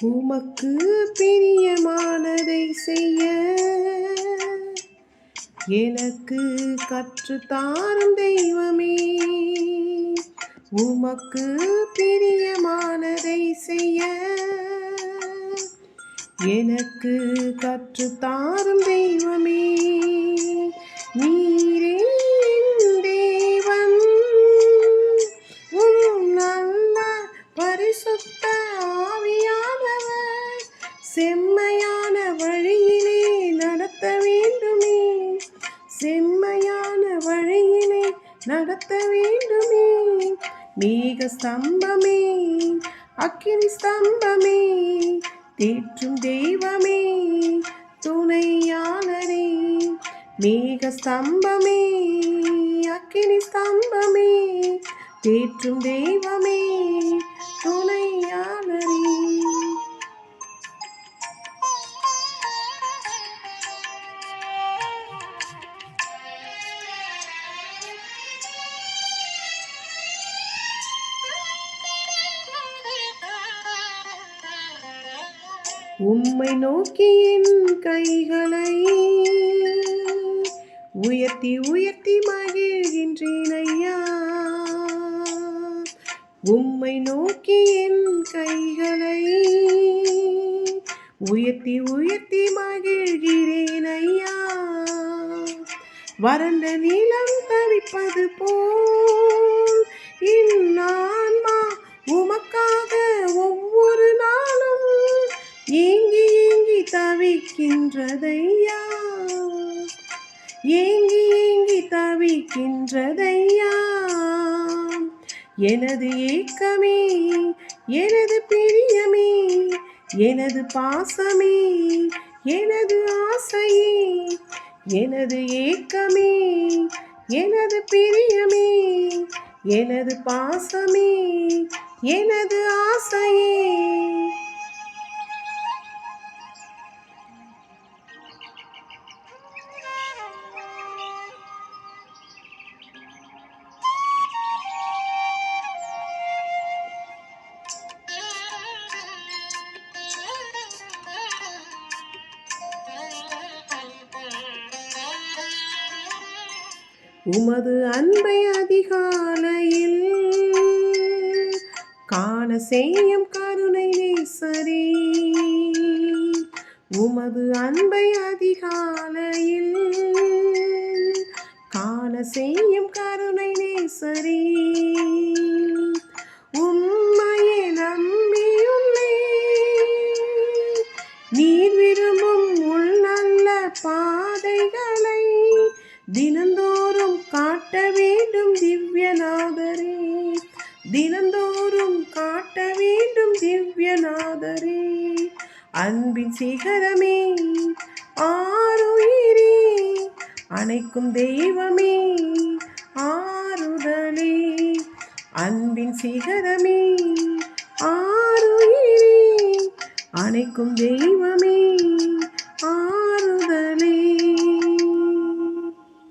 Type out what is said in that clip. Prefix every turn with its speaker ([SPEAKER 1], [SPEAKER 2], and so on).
[SPEAKER 1] உமக்கு பிரியமானதை செய்ய எனக்கு கற்றுத்தாரும் தெய்வமே. உமக்கு பிரியமானதை செய்ய எனக்கு கற்றுத்தாரும் தெய்வமே. நீரே தேவன், உம் நல்ல பரிசுத்த ஆவியானவர் செம்மையான வழியிலே நடத்த வேண்டுமே. செம்மையான வழியிலே நடத்த வேண்டுமே. மேக ஸ்தம்பமே, அக்கினி ஸ்தம்பமே, தேற்றும் தெய்வமே, துணையாளரே. மேக ஸ்தம்பமே, அக்கினி ஸ்தம்பமே, தேற்றும் தெய்வமே, துணையாளரே. உம்மை நோக்கி என் கைகளை உயர்த்தி உயர்த்தி மகிழ்கின்றேன் ஐயா. உம்மை நோக்கி என் கைகளை உயர்த்தி உயர்த்தி மகிழ்கிறேன் ஐயா. வறண்ட நிலம் தவிப்பது போல் என் ஆன்மா உமக்காக ஒவ்வொரு நாளும் ஏங்கி ஏங்கி தவிக்கின்றதையா. ஏங்கி ஏங்கி தவிக்கின்றதையா. எனது ஏக்கமே, எனது பிரியமே, எனது பாசமே, எனது ஆசையே. எனது ஏக்கமே, எனது பிரியமே, எனது பாசமே, எனது ஆசையே. உமது அன்பை அதிகாலையில் காண செய்யும் கருணை நேசரே. உமது அன்பை அதிகாலையில் காண செய்யும் கருணை நேசரே. உம்மையே நம்பியுள்ளே நீர் விரும்பும் உள் நல்ல பாதைகளை தினந்தோறும் காட்ட வேண்டும் திவ்யநாதரே. தினந்தோறும் காட்ட வேண்டும் திவ்யநாதரே. அன்பின் சிகரமே, ஆருயிரே, அணைக்கும் தெய்வமே, ஆறுதலே. அன்பின் சிகரமே, ஆருயிரே, அணைக்கும் தெய்வமே,